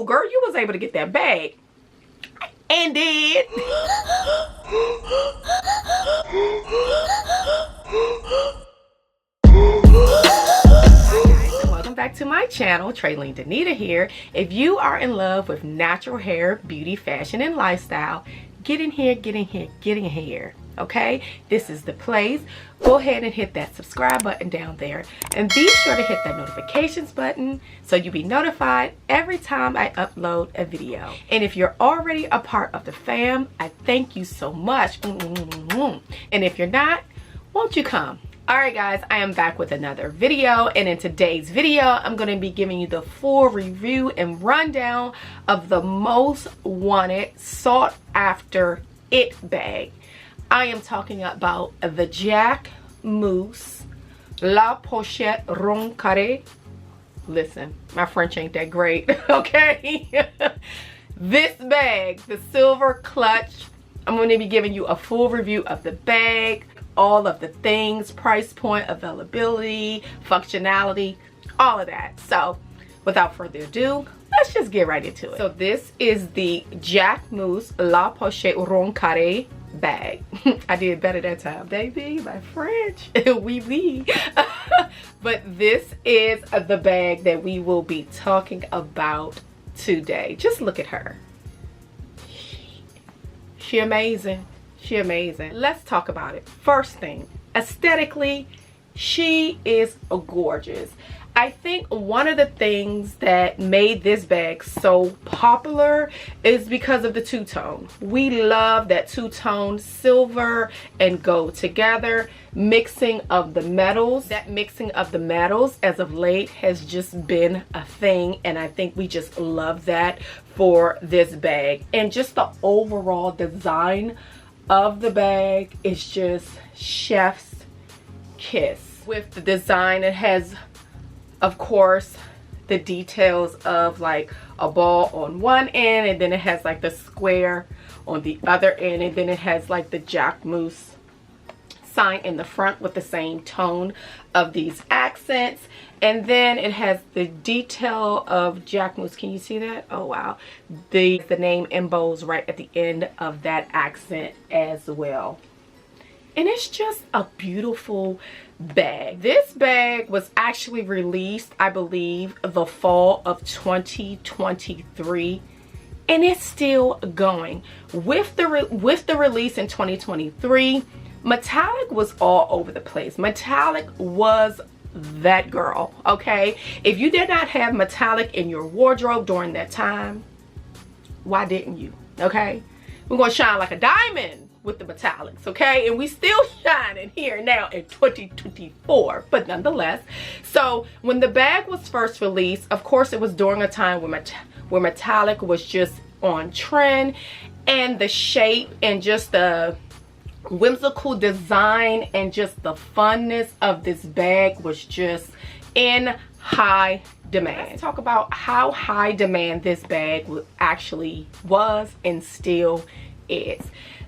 girl, you was able to get that bag. And did. Welcome back to my channel, Trailing Danita here. If you are in love with natural hair, beauty, fashion, and lifestyle, get in here, get in here, get in here. Okay, this is the place. Go ahead and hit that subscribe button down there, and be sure to hit that notifications button so you'll be notified every time I upload a video. And if you're already a part of the fam, I thank you so much. And if you're not, won't you come? Alright guys, I am back with another video, and in today's video I'm going to be giving you the full review and rundown of the most wanted, sought after it bag. I am talking about the Jacquemus La pochette Rond Rarré. Listen, my French ain't that great, okay? This bag, the silver clutch, I'm going to be giving you a full review of the bag, all of the things, price point, availability, functionality, all of that. So without further ado, let's just get right into it. So this is the Jacquemus La pochette Rond Rarré bag. I did better that time, baby. My French. Oui. But this is the bag that we will be talking about today. Just look at her. She amazing. She amazing. Let's talk about it. First thing, aesthetically, she is gorgeous. I think one of the things that made this bag so popular is because of the two-tone. We love that two-tone silver and gold together. Mixing of the metals. That mixing of the metals as of late has just been a thing, and I think we just love that for this bag. And just the overall design of the bag is just chef's kiss. With the design, it has, of course, the details of like a ball on one end, and then it has like the square on the other end, and then it has like the Jacquemus sign in the front with the same tone of these accents, and then it has the detail of Jacquemus. Can you see that? Oh wow, the name embossed right at the end of that accent as well. And it's just a beautiful bag. This bag was actually released, I believe, the fall of 2023, and it's still going. With the release in 2023, metallic was all over the place. Metallic was that girl, okay? If you did not have metallic in your wardrobe during that time, why didn't you? Okay, we're gonna shine like a diamond with the metallics, okay? And we still shining here now in 2024, but nonetheless. So when the bag was first released, of course it was during a time where metallic was just on trend, and the shape and just the whimsical design and just the funness of this bag was just in high demand. Let's talk about how high demand this bag actually was and still is.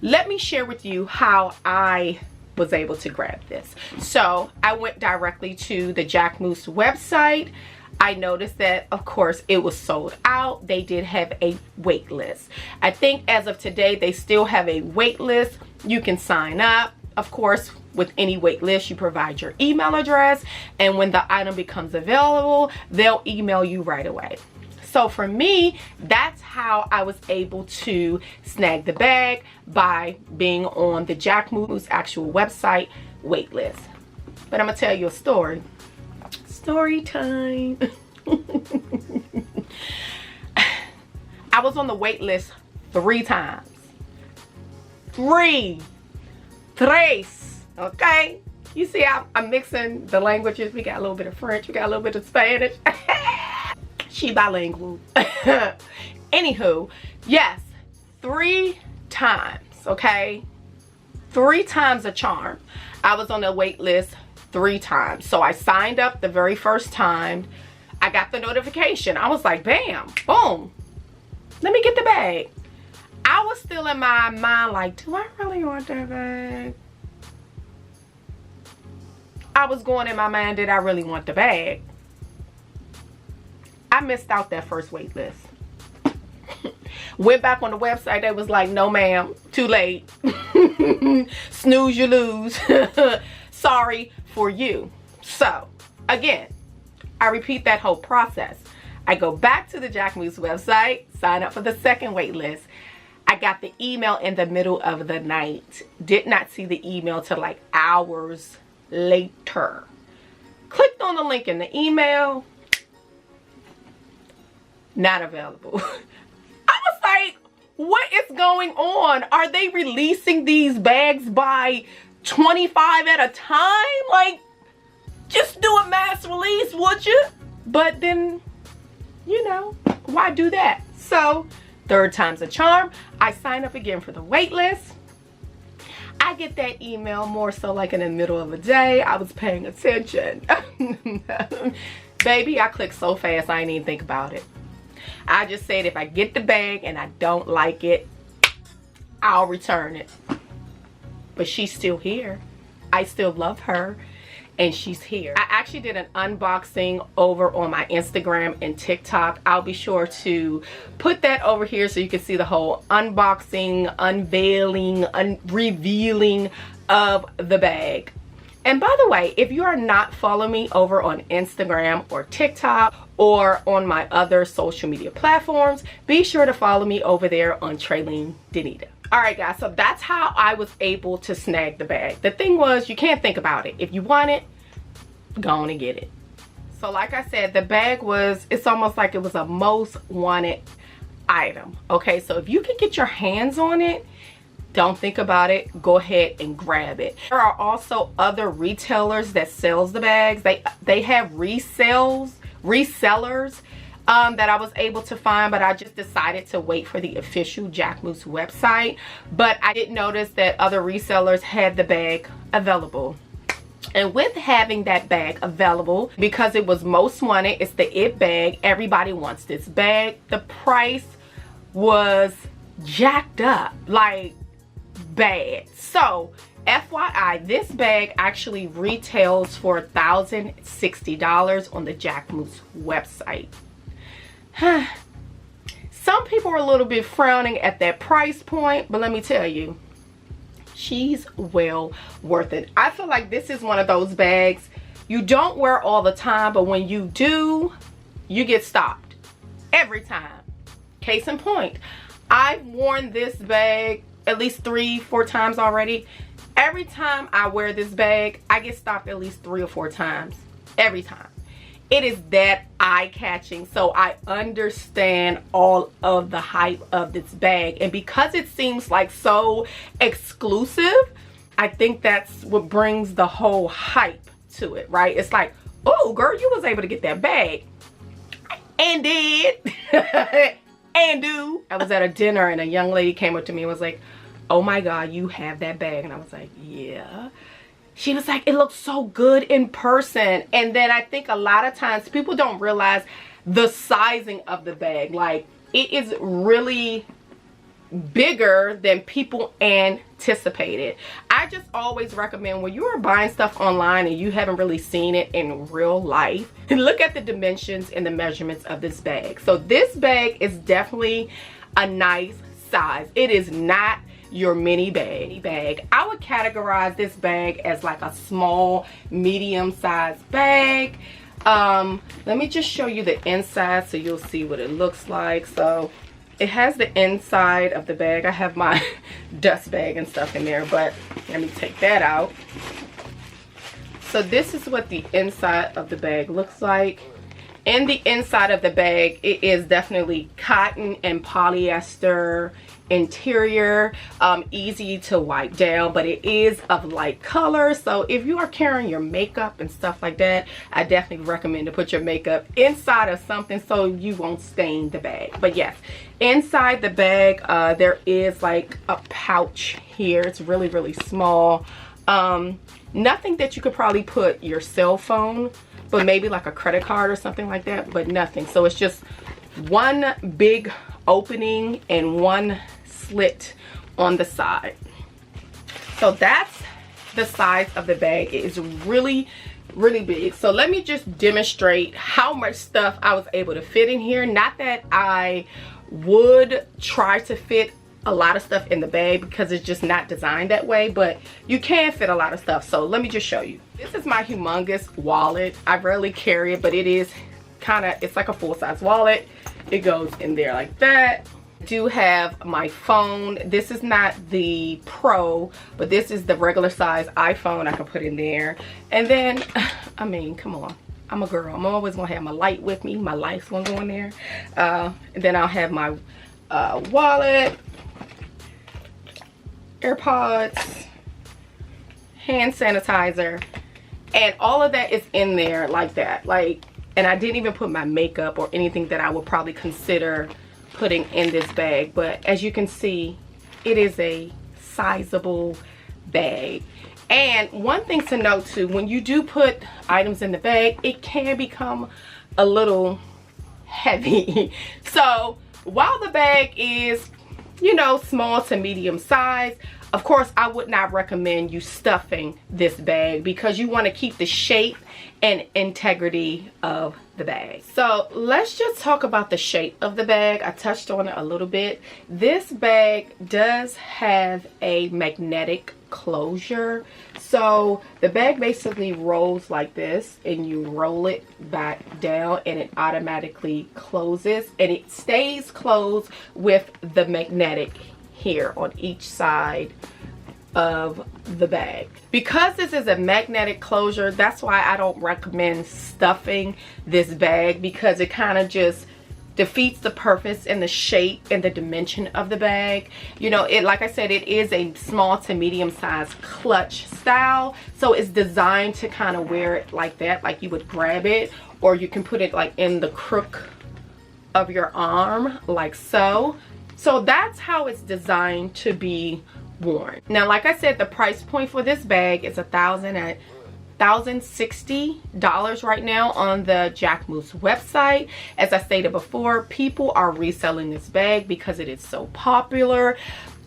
Let me share with you how I was able to grab this. So I went directly to the Jacquemus website. I noticed that, of course, it was sold out. They did have a wait list. I think as of today, they still have a wait list. You can sign up. Of course, with any wait list, you provide your email address, and when the item becomes available, they'll email you right away. So for me, that's how I was able to snag the bag, by being on the Jacquemus actual website wait list. But I'm gonna tell you a story. Story time. I was on the wait list 3 times. Tres. Okay? You see how I'm mixing the languages. We got a little bit of French, we got a little bit of Spanish. She bilingual. Anywho, yes, 3 times, okay? 3 times a charm. I was on the wait list 3 times. So I signed up the very first time. I got the notification. I was like, bam, boom. Let me get the bag. I was still in my mind like, do I really want that bag? I was going in my mind, did I really want the bag? I missed out that first wait list. Went back on the website, they was like, no ma'am, too late. Snooze, you lose. Sorry for you. So again, I repeat that whole process. I go back to the Jacquemus website, sign up for the second wait list. I got the email in the middle of the night. Did not see the email till like hours later. Clicked on the link in the email. Not available. I was like, what is going on? Are they releasing these bags by 25 at a time? Like, just do a mass release, would you? But then, you know, why do that? So, third time's a charm. I sign up again for the wait list. I get that email more so like in the middle of the day. I was paying attention. Baby, I clicked so fast I didn't even think about it. I just said if I get the bag and I don't like it, I'll return it. But she's still here. I still love her. And she's here. I actually did an unboxing over on my Instagram and TikTok. I'll be sure to put that over here so you can see the whole unboxing, unveiling, revealing of the bag. And by the way, if you are not following me over on Instagram or TikTok or on my other social media platforms, be sure to follow me over there on Traylene Denita. Alright guys, so that's how I was able to snag the bag. The thing was, you can't think about it. If you want it, go on and get it. So like I said, the bag was, it's almost like it was a most wanted item. Okay, so if you can get your hands on it, don't think about it, go ahead and grab it. There are also other retailers that sells the bags. They have resellers that I was able to find, but I just decided to wait for the official Jacquemus website. But I did notice that other resellers had the bag available. And with having that bag available, because it was most wanted, it's the it bag, everybody wants this bag. The price was jacked up, like bad. So FYI, this bag actually retails for $1,060 on the Jacquemus website. Some people are a little bit frowning at that price point, but let me tell you, she's well worth it. I feel like this is one of those bags you don't wear all the time, but when you do, you get stopped every time. Case in point, I've worn this bag at least 3-4 times already. Every time I wear this bag, I get stopped at least 3 or 4 times. Every time. It is that eye-catching, so I understand all of the hype of this bag. And because it seems like so exclusive, I think that's what brings the whole hype to it, right? It's like, oh girl, you was able to get that bag. And did. And do. I was at a dinner and a young lady came up to me and was like, oh my God, you have that bag. And I was like, yeah. She was like, it looks so good in person. And then I think a lot of times people don't realize the sizing of the bag. Like, it is really bigger than people anticipated. I just always recommend when you are buying stuff online and you haven't really seen it in real life, look at the dimensions and the measurements of this bag. So this bag is definitely a nice size. It is not your mini bag. I would categorize this bag as like a small, medium-sized bag. Let me just show you the inside so you'll see what it looks like. So it has the inside of the bag. I have my dust bag and stuff in there, but let me take that out. So this is what the inside of the bag looks like. In the inside of the bag, it is definitely cotton and polyester interior, easy to wipe down, but it is of light color. So if you are carrying your makeup and stuff like that, I definitely recommend to put your makeup inside of something so you won't stain the bag. But yes, inside the bag, there is like a pouch here. It's really, really small. Nothing that you could probably put your cell phone, but maybe like a credit card or something like that, but nothing. So it's just one big opening and one slit on the side. So that's the size of the bag. It is really, really big. So let me just demonstrate how much stuff I was able to fit in here. Not that I would try to fit a lot of stuff in the bag because it's just not designed that way, but you can fit a lot of stuff. So let me just show you. This is my humongous wallet. I rarely carry it, but it is it's like a full-size wallet. It goes in there like that. I do have my phone. This is not the Pro, but this is the regular size iPhone I can put in there. And then, I mean, come on. I'm a girl. I'm always gonna have my light with me. My light's gonna go in there. And then I'll have my wallet, AirPods, hand sanitizer, and all of that is in there like that. And I didn't even put my makeup or anything that I would probably consider putting in this bag. But as you can see, it is a sizable bag. And one thing to note too, when you do put items in the bag, it can become a little heavy. So while the bag is, you know, small to medium size, of course I would not recommend you stuffing this bag because you want to keep the shape and integrity of the bag. So let's just talk about the shape of the bag. I touched on it a little bit. This bag does have a magnetic closure. So the bag basically rolls like this, and you roll it back down and it automatically closes, and it stays closed with the magnetic here on each side of the bag. Because this is a magnetic closure, that's why I don't recommend stuffing this bag, because it kind of just defeats the purpose and the shape and the dimension of the bag. You know, it, like I said, it is a small to medium size clutch style, so it's designed to kind of wear it like that, like you would grab it, or you can put it like in the crook of your arm like so. So that's how it's designed to be worn. Now, like I said, the price point for this bag is $1,060 right now on the Jacquemus website. As I stated before, people are reselling this bag because it is so popular,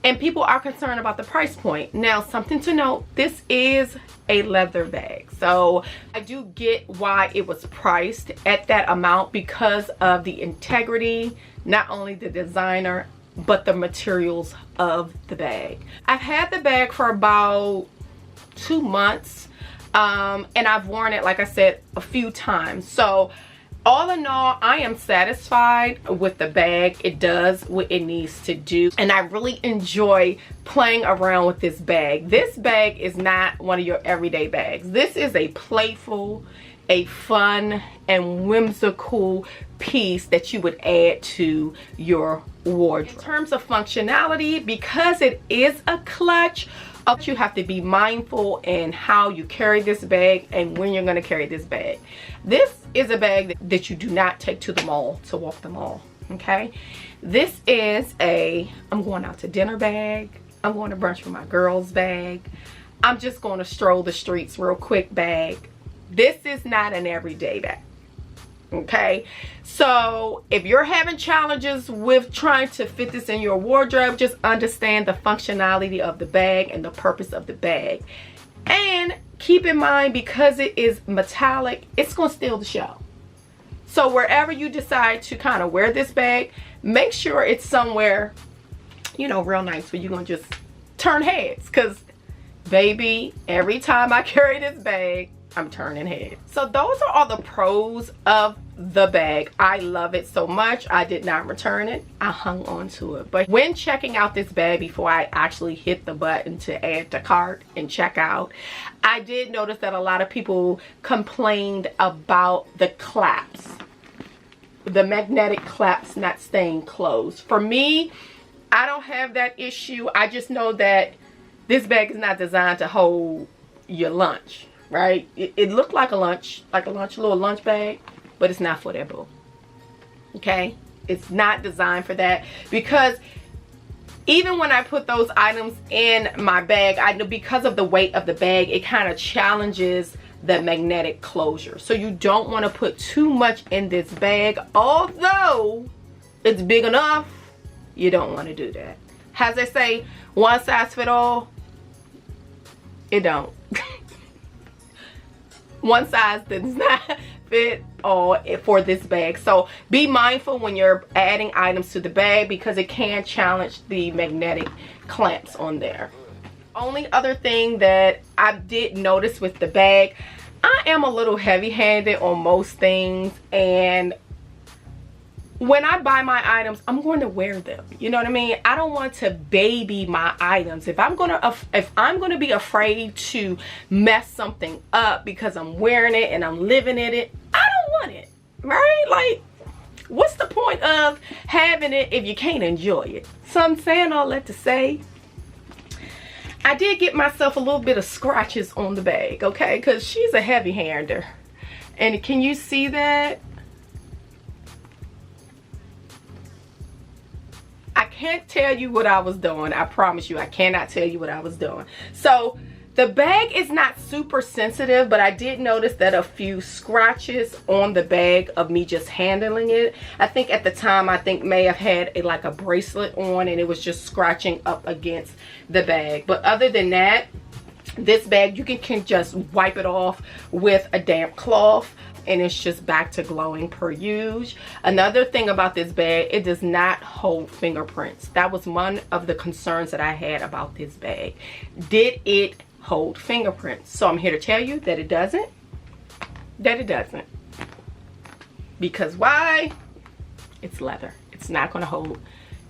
and people are concerned about the price point. Now, something to note, this is a leather bag, so I do get why it was priced at that amount, because of the integrity, not only the designer, but the materials of the bag. I've had the bag for about 2 months, and I've worn it, like I said, a few times. So all in all, I am satisfied with the bag. It does what it needs to do, and I really enjoy playing around with this bag. This bag is not one of your everyday bags. This is a playful, a fun and whimsical piece that you would add to your wardrobe. In terms of functionality, because it is a clutch, you have to be mindful in how you carry this bag and when you're going to carry this bag. This is a bag that you do not take to the mall to walk the mall, okay? This is a I'm going out to dinner bag, I'm going to brunch with my girls bag, I'm just going to stroll the streets real quick bag. This is not an everyday bag, okay? So if you're having challenges with trying to fit this in your wardrobe, just understand the functionality of the bag and the purpose of the bag. And keep in mind, because it is metallic, it's going to steal the show. So wherever you decide to kind of wear this bag, make sure it's somewhere, you know, real nice, where you're going to just turn heads. Because baby, every time I carry this bag, I'm turning heads. So those are all the pros of the bag. I love it so much. I did not return it. I hung on to it. But when checking out this bag, before I actually hit the button to add to cart and check out, I did notice that a lot of people complained about the claps, the magnetic claps not staying closed. For me, I don't have that issue. I just know that this bag is not designed to hold your lunch. Right? It looked like a little lunch bag, but it's not for that, boo. Okay? It's not designed for that, because even when I put those items in my bag, I know because of the weight of the bag, it kind of challenges the magnetic closure. So you don't want to put too much in this bag, although it's big enough. You don't want to do that. As they say, one size fit all. It don't. One size does not fit all for this bag. So be mindful when you're adding items to the bag, because it can challenge the magnetic clamps on there. Only other thing that I did notice with the bag, I am a little heavy-handed on most things, and when I buy my items, I'm going to wear them. You know what I mean? I don't want to baby my items. If I'm gonna be afraid to mess something up because I'm wearing it and I'm living in it, I don't want it, right? Like, what's the point of having it if you can't enjoy it? So I'm saying all that to say, I did get myself a little bit of scratches on the bag, okay? Because she's a heavy-hander. And can you see that? I can't tell you what I was doing. I promise you, I cannot tell you what I was doing. So the bag is not super sensitive, but I did notice that a few scratches on the bag of me just handling it. I think at the time, I think may have had like a bracelet on, and it was just scratching up against the bag. But other than that, this bag, you can just wipe it off with a damp cloth, and it's just back to glowing per usual. Another thing about this bag, it does not hold fingerprints. That was one of the concerns that I had about this bag. Did it hold fingerprints? So I'm here to tell you that it doesn't. That it doesn't. Because why? It's leather. It's not going to hold.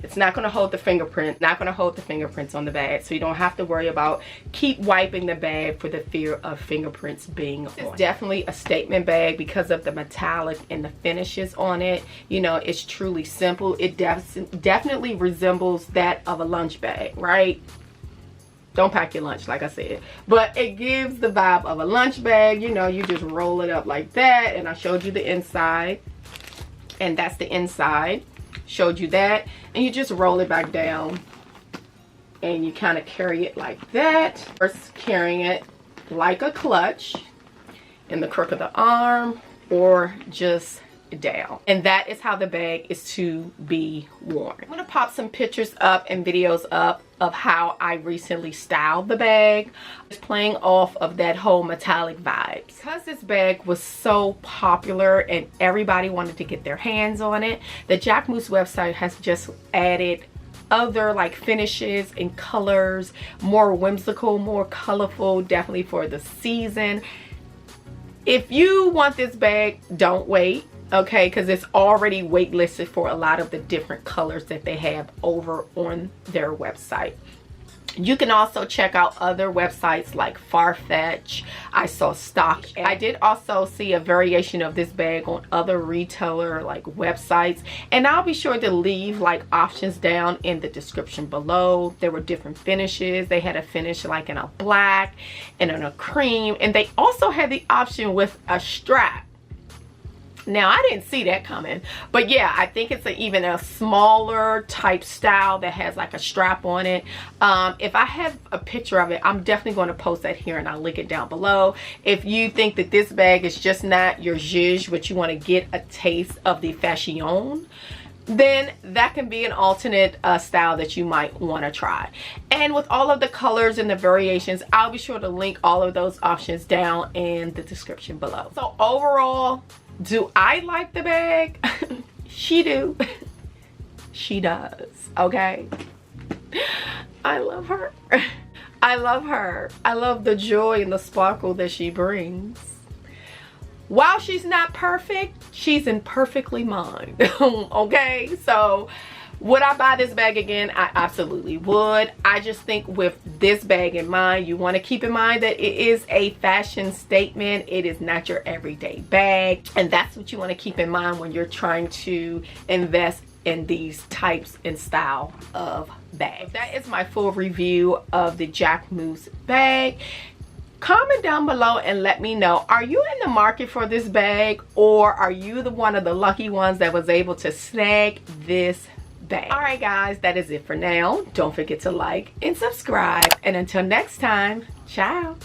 It's not going to hold the fingerprint. Not going to hold the fingerprints on the bag. So you don't have to worry about keep wiping the bag for the fear of fingerprints being on. It's definitely a statement bag because of the metallic and the finishes on it. You know, it's truly simple. It definitely resembles that of a lunch bag, right? Don't pack your lunch, like I said. But it gives the vibe of a lunch bag. You know, you just roll it up like that. And I showed you the inside. And that's the inside. Showed you that. And you just roll it back down. And you kind of carry it like that. First, carrying it like a clutch in the crook of the arm, or just down. And that is how the bag is to be worn. I'm going to pop some pictures up and videos up of how I recently styled the bag. It's playing off of that whole metallic vibe. Because this bag was so popular and everybody wanted to get their hands on it, the Jacquemus website has just added other like finishes and colors, more whimsical, more colorful, definitely for the season. If you want this bag, don't wait. Okay, because it's already waitlisted for a lot of the different colors that they have over on their website. You can also check out other websites like Farfetch. I saw Stock. I did also see a variation of this bag on other retailer like websites, and I'll be sure to leave like options down in the description below. There were different finishes. They had a finish like in a black and in a cream, and they also had the option with a strap. Now, I didn't see that coming, but yeah, I think it's even a smaller type style that has like a strap on it. If I have a picture of it, I'm definitely going to post that here, and I'll link it down below. If you think that this bag is just not your zhuzh, but you want to get a taste of the fashion, then that can be an alternate style that you might want to try. And with all of the colors and the variations, I'll be sure to link all of those options down in the description below. So overall, do I like the bag? She do. She does, okay? I love her. I love her. I love the joy and the sparkle that she brings. While she's not perfect, she's in perfectly mine. Okay, so would I buy this bag again? I absolutely would. I just think with this bag in mind, you want to keep in mind that it is a fashion statement. It is not your everyday bag, and that's what you want to keep in mind when you're trying to invest in these types and style of bags. That is my full review of the Jacquemus bag. Comment down below and let me know, are you in the market for this bag, or are you one of the lucky ones that was able to snag this bag? All right guys, that is it for now. Don't forget to like and subscribe, and until next time, ciao.